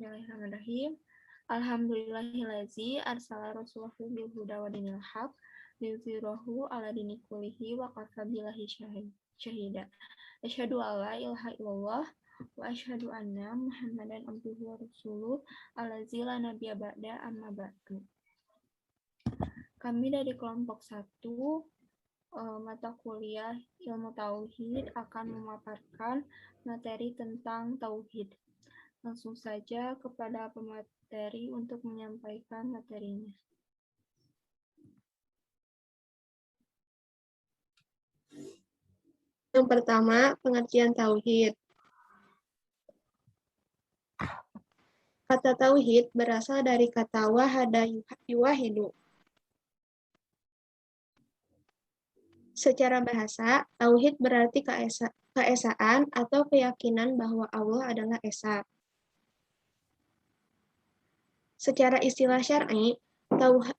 Bismillahirrahmanirrahim. Alhamdulillahillazi arsala rasulahu bil huda wa dinil haq liyudhhirahu ala dini kullihi wa kafa billahi syahida. Asyhadu alla ilaha illallah wa asyhadu anna Muhammadan abduhu wa rasuluh allazi la nabiyya ba'da amma ba'du. Kami dari kelompok 1 mata kuliah ilmu tauhid akan memaparkan materi tentang tauhid. Langsung saja kepada pemateri untuk menyampaikan materinya. Yang pertama, pengertian tauhid. Kata tauhid berasal dari kata wahada yuwahidu. Secara bahasa, tauhid berarti keesaan atau keyakinan bahwa Allah adalah esa. Secara istilah syar'i,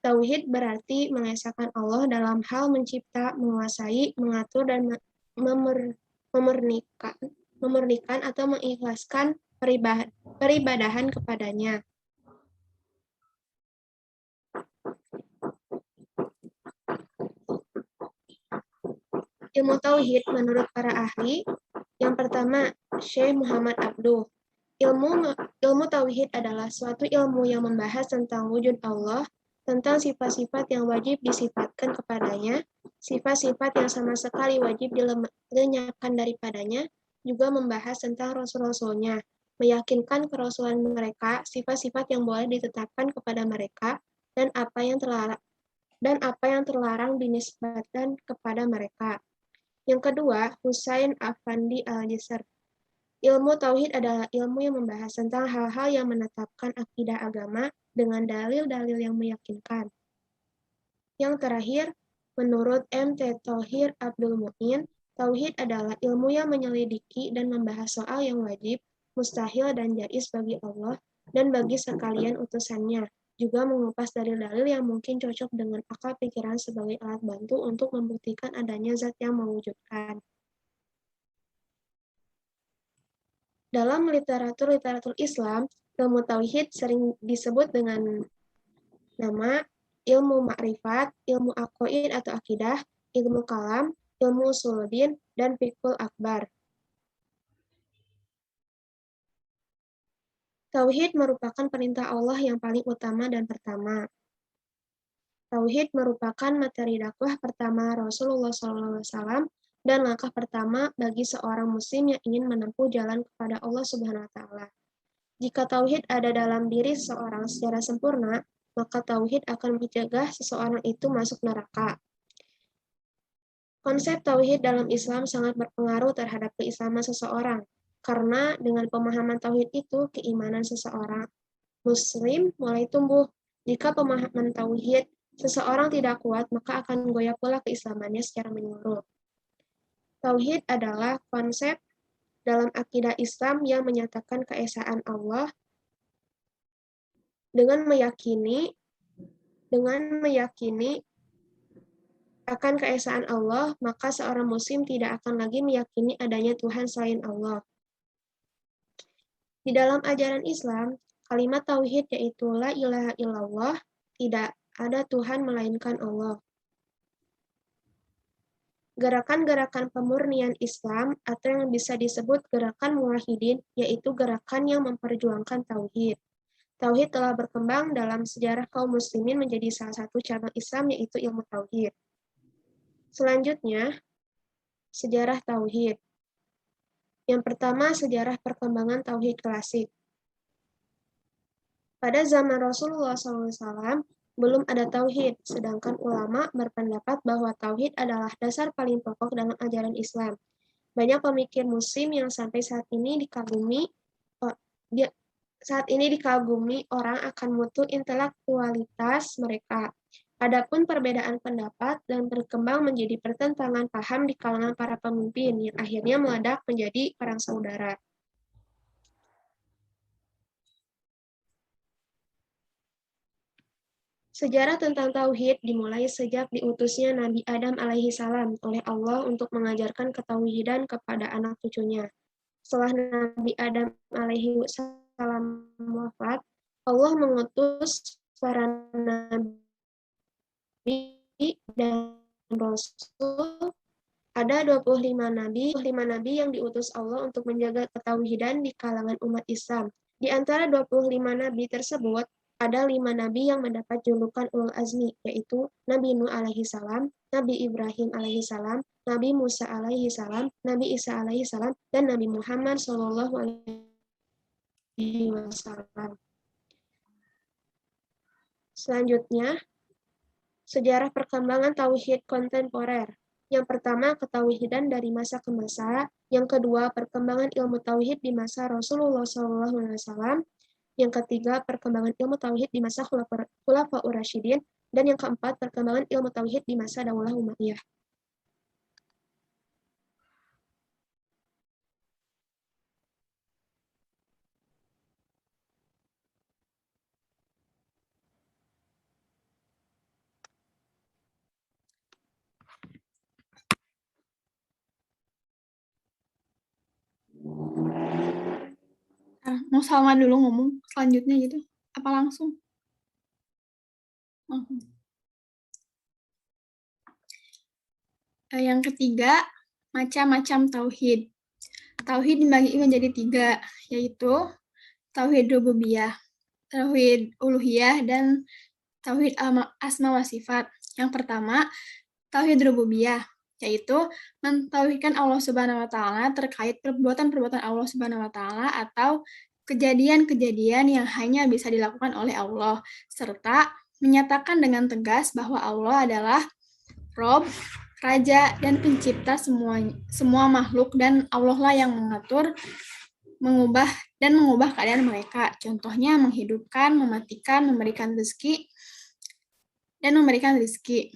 tauhid berarti mengesahkan Allah dalam hal mencipta, menguasai, mengatur, dan memurnikan atau mengikhlaskan peribadahan kepadanya. Ilmu tauhid menurut para ahli, yang pertama, Syekh Muhammad Abduh. Ilmu tauhid adalah suatu ilmu yang membahas tentang wujud Allah, tentang sifat-sifat yang wajib disifatkan kepadanya, sifat-sifat yang sama sekali wajib dilenyapkan daripadanya, juga membahas tentang rasul-rasulnya, meyakinkan kerasulan mereka, sifat-sifat yang boleh ditetapkan kepada mereka, dan apa yang terlarang dinisbatkan kepada mereka. Yang kedua, Husain Afandi Al-Jisr. Ilmu tauhid adalah ilmu yang membahas tentang hal-hal yang menetapkan akidah agama dengan dalil-dalil yang meyakinkan. Yang terakhir, menurut M.T. Thohir Abdul Mu'in, tauhid adalah ilmu yang menyelidiki dan membahas soal yang wajib, mustahil, dan jaiz bagi Allah dan bagi sekalian utusannya, juga mengupas dalil-dalil yang mungkin cocok dengan akal pikiran sebagai alat bantu untuk membuktikan adanya zat yang mewujudkan. Dalam literatur Islam, ilmu tauhid sering disebut dengan nama ilmu ma'rifat, ilmu aqaid atau akidah, ilmu kalam, ilmu usuluddin, dan fiqhul akbar. Tauhid merupakan perintah Allah yang paling utama dan pertama. Tauhid merupakan materi dakwah pertama Rasulullah SAW dan langkah pertama bagi seorang muslim yang ingin menempuh jalan kepada Allah Subhanahu wa Ta'ala. Jika tauhid ada dalam diri seseorang secara sempurna, maka tauhid akan mencegah seseorang itu masuk neraka. Konsep tauhid dalam Islam sangat berpengaruh terhadap keislaman seseorang, karena dengan pemahaman tauhid itu, keimanan seseorang muslim mulai tumbuh. Jika pemahaman tauhid seseorang tidak kuat, maka akan goyah pula keislamannya secara menyeluruh. Tauhid adalah konsep dalam akidah Islam yang menyatakan keesaan Allah dengan meyakini akan keesaan Allah, maka seorang muslim tidak akan lagi meyakini adanya Tuhan selain Allah. Di dalam ajaran Islam, kalimat tauhid yaitu la ilaha illallah, tidak ada Tuhan melainkan Allah. Gerakan-gerakan pemurnian Islam atau yang bisa disebut gerakan muwahhidin, yaitu gerakan yang memperjuangkan tauhid. Tauhid telah berkembang dalam sejarah kaum muslimin menjadi salah satu cabang Islam, yaitu ilmu tauhid. Selanjutnya, sejarah tauhid. Yang pertama, sejarah perkembangan tauhid klasik. Pada zaman Rasulullah SAW, belum ada tauhid, sedangkan ulama berpendapat bahwa tauhid adalah dasar paling pokok dalam ajaran Islam. Banyak pemikir muslim yang sampai saat ini dikagumi orang akan mutu intelektualitas mereka. Adapun perbedaan pendapat dan berkembang menjadi pertentangan paham di kalangan para pemimpin yang akhirnya meledak menjadi perang saudara. Sejarah tentang tauhid dimulai sejak diutusnya Nabi Adam alaihi salam oleh Allah untuk mengajarkan ketauhidan kepada anak cucunya. Setelah Nabi Adam alaihi salam Allah mengutus para nabi dan rasul. Ada 25 nabi yang diutus Allah untuk menjaga ketauhidan di kalangan umat Islam. Di antara 25 nabi tersebut, ada 5 nabi yang mendapat julukan Ulul Azmi, yaitu Nabi Nuh alaihi salam, Nabi Ibrahim alaihi salam, Nabi Musa alaihi salam, Nabi Isa alaihi salam, dan Nabi Muhammad sallallahu alaihi wasallam. Selanjutnya, sejarah perkembangan tauhid kontemporer. Yang pertama, ketauhidan dari masa ke masa. Yang kedua, perkembangan ilmu tauhid di masa Rasulullah SAW. Yang ketiga, perkembangan ilmu tauhid di masa Khulafaur Rasyidin. Dan yang keempat, perkembangan ilmu tauhid di masa Daulah Umayyah. Mau Salma dulu ngomong selanjutnya gitu? Apa langsung? Yang ketiga, macam-macam tauhid. Tauhid dibagi menjadi 3, yaitu tauhid rububiyah, tauhid uluhiyah, dan tauhid asma wa sifat. Yang pertama, tauhid rububiyah, yaitu mentauhidkan Allah Subhanahu wa taala terkait perbuatan-perbuatan Allah Subhanahu wa taala atau kejadian-kejadian yang hanya bisa dilakukan oleh Allah, serta menyatakan dengan tegas bahwa Allah adalah Rob, Raja, dan pencipta semua makhluk, dan Allah lah yang mengatur, mengubah keadaan mereka. Contohnya menghidupkan, mematikan, memberikan rezeki, dan memberikan rezeki.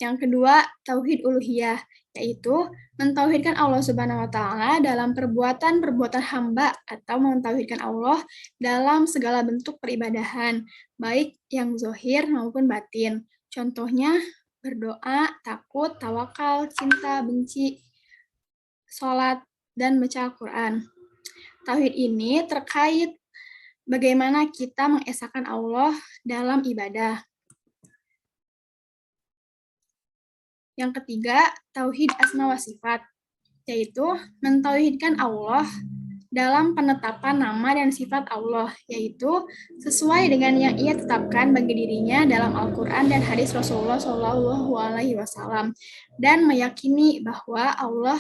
Yang kedua, tauhid uluhiyah, yaitu mentauhidkan Allah Subhanahu wa taala dalam perbuatan-perbuatan hamba atau mentauhidkan Allah dalam segala bentuk peribadahan, baik yang zahir maupun batin. Contohnya berdoa, takut, tawakal, cinta, benci, sholat, dan baca Al-Quran. Tauhid ini terkait bagaimana kita mengesahkan Allah dalam ibadah. Yang ketiga, tauhid asma wa sifat, yaitu mentauhidkan Allah dalam penetapan nama dan sifat Allah, yaitu sesuai dengan yang ia tetapkan bagi dirinya dalam Al-Quran dan hadis Rasulullah SAW, dan meyakini bahwa Allah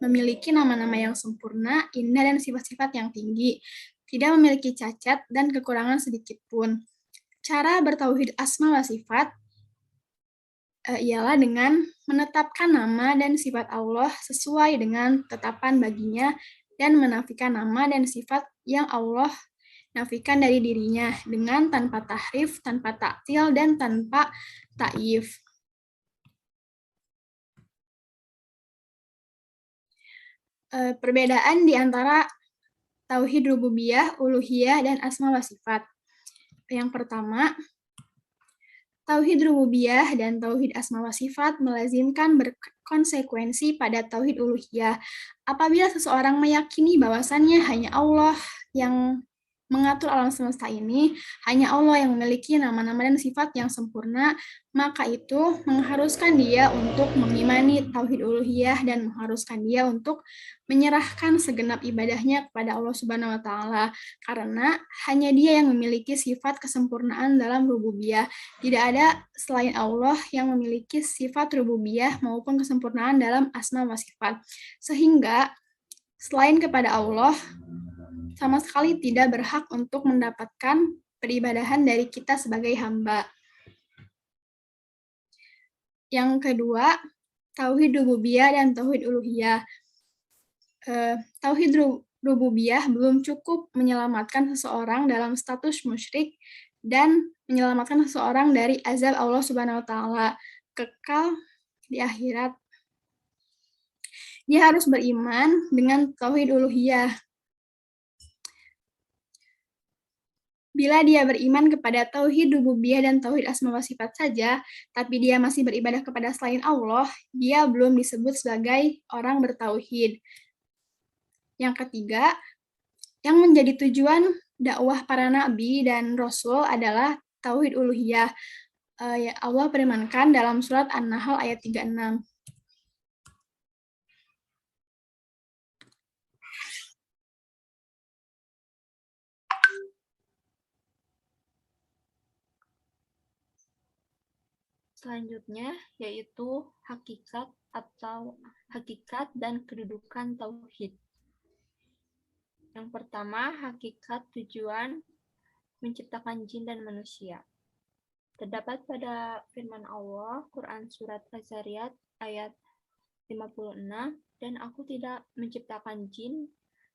memiliki nama-nama yang sempurna, indah, dan sifat-sifat yang tinggi, tidak memiliki cacat dan kekurangan sedikit pun. Cara bertauhid asma wa sifat ialah dengan menetapkan nama dan sifat Allah sesuai dengan tetapan baginya dan menafikan nama dan sifat yang Allah nafikan dari dirinya dengan tanpa tahrif, tanpa ta'til, dan tanpa ta'yif. Perbedaan di antara tauhid rububiyah, uluhiyah, dan asma wa sifat. Yang pertama, tauhid rububiyah dan tauhid asma wa sifat melazimkan berkonsekuensi pada tauhid uluhiyah. Apabila seseorang meyakini bahwasannya hanya Allah yang mengatur alam semesta ini, hanya Allah yang memiliki nama-nama dan sifat yang sempurna, maka itu mengharuskan dia untuk mengimani tauhid uluhiyah dan mengharuskan dia untuk menyerahkan segenap ibadahnya kepada Allah Subhanahu wa taala, karena hanya dia yang memiliki sifat kesempurnaan dalam rububiyah. Tidak ada selain Allah yang memiliki sifat rububiyah maupun kesempurnaan dalam asma wa sifat. Sehingga selain kepada Allah sama sekali tidak berhak untuk mendapatkan peribadahan dari kita sebagai hamba. Yang kedua, tauhid rububiyah dan tauhid uluhiyah. Tauhid rububiyah belum cukup menyelamatkan seseorang dalam status musyrik dan menyelamatkan seseorang dari azab Allah Subhanahu wa taala kekal di akhirat. Dia harus beriman dengan tauhid uluhiyah. Bila dia beriman kepada tauhid rububiyah dan tauhid asma wa sifat saja, tapi dia masih beribadah kepada selain Allah, dia belum disebut sebagai orang bertauhid. Yang ketiga, yang menjadi tujuan dakwah para nabi dan rasul adalah tauhid uluhiyah. Allah firmankan dalam surat An-Nahl ayat 36. Selanjutnya yaitu hakikat dan kedudukan tauhid. Yang pertama, hakikat tujuan menciptakan jin dan manusia. Terdapat pada firman Allah, Quran Surat Az-Zariyat ayat 56, dan aku tidak menciptakan jin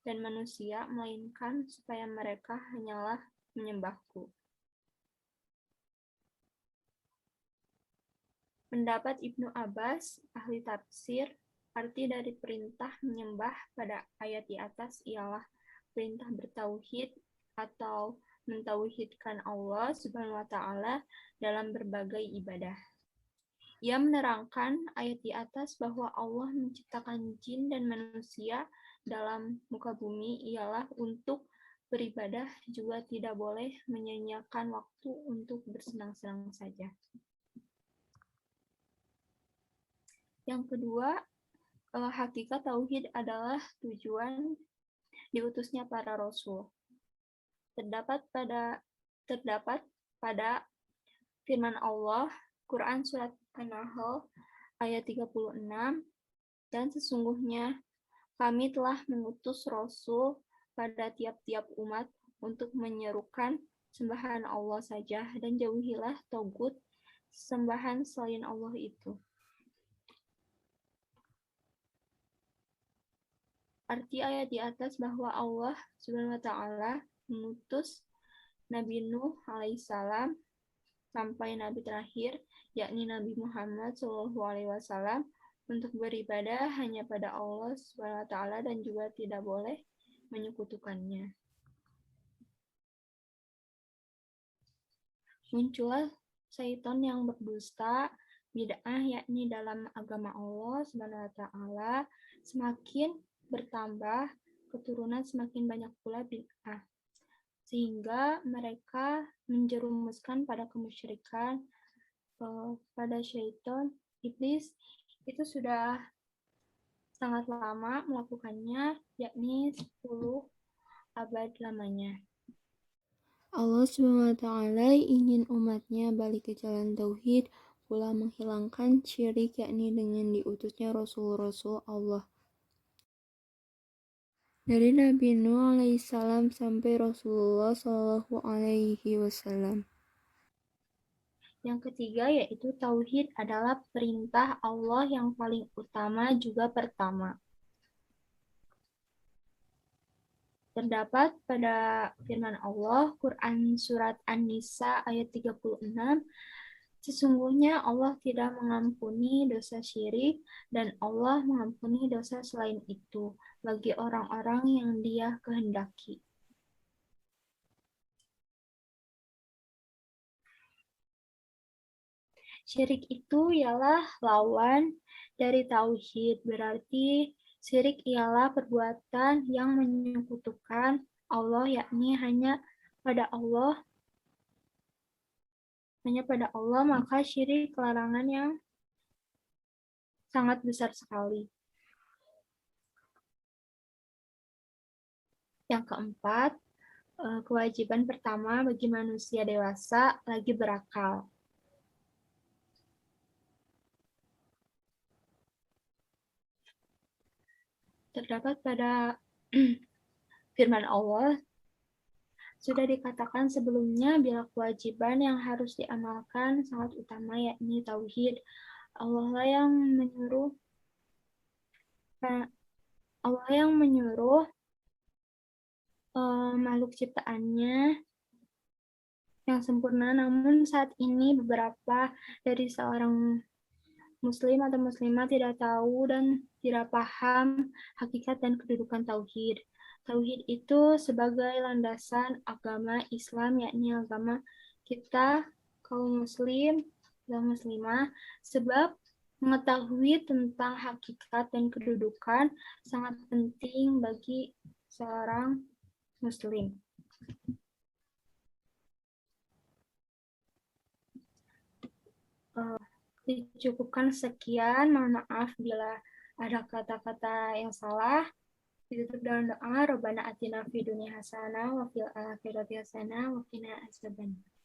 dan manusia, melainkan supaya mereka hanyalah menyembahku. Pendapat Ibnu Abbas, ahli tafsir, arti dari perintah menyembah pada ayat di atas ialah perintah bertauhid atau mentauhidkan Allah Subhanahu wa Ta'ala dalam berbagai ibadah. Ia menerangkan ayat di atas bahwa Allah menciptakan jin dan manusia dalam muka bumi ialah untuk beribadah, juga tidak boleh menyia-nyiakan waktu untuk bersenang-senang saja. Yang kedua, hakikat tauhid adalah tujuan diutusnya para rasul. Terdapat pada firman Allah, Quran Surat An-Nahl ayat 36, dan sesungguhnya kami telah mengutus rasul pada tiap-tiap umat untuk menyerukan sembahan Allah saja, dan jauhilah togut sembahan selain Allah itu. Arti ayat di atas bahwa Allah Subhanahu wa Ta'ala mengutus Nabi Nuh alaihissalam sampai Nabi terakhir, yakni Nabi Muhammad SAW, untuk beribadah hanya pada Allah Subhanahu wa Ta'ala dan juga tidak boleh menyekutukannya. Muncullah syaitan yang berdusta, bid'ah, yakni dalam agama Allah Subhanahu wa Ta'ala, semakin bertambah, keturunan semakin banyak pula bid'ah, sehingga mereka menjerumuskan pada kemusyrikan. Pada syaitan, iblis itu sudah sangat lama melakukannya, yakni 10 abad lamanya. Allah SWT ingin umatnya balik ke jalan tauhid, pula menghilangkan syirik, yakni dengan diutusnya rasul-rasul Allah. Dari Nabi Nuh alaihissalam sampai Rasulullah SAW. Yang ketiga yaitu tauhid adalah perintah Allah yang paling utama juga pertama. Terdapat pada firman Allah, Quran Surat An-Nisa ayat 36, sesungguhnya Allah tidak mengampuni dosa syirik dan Allah mengampuni dosa selain itu bagi orang-orang yang Dia kehendaki. Syirik itu ialah lawan dari tauhid, berarti syirik ialah perbuatan yang menyekutukan Allah, yakni hanya pada Allah, maka syirik larangan yang sangat besar sekali. Yang keempat, kewajiban pertama bagi manusia dewasa lagi berakal. Terdapat pada firman Allah, sudah dikatakan sebelumnya bila kewajiban yang harus diamalkan sangat utama, yakni tauhid. Allah yang menyuruh makhluk ciptaannya yang sempurna, namun saat ini beberapa dari seorang muslim atau muslimah tidak tahu dan tidak paham hakikat dan kedudukan tauhid. Tauhid itu sebagai landasan agama Islam, yakni agama kita kaum muslim dan muslimah, sebab mengetahui tentang hakikat dan kedudukan sangat penting bagi seorang muslim. Dicukupkan sekian, mohon maaf bila ada kata-kata yang salah. Ditutup dengan doa, Rabbana atina fid dunya hasanah wa fil akhirati hasanah wa qina adzabannar.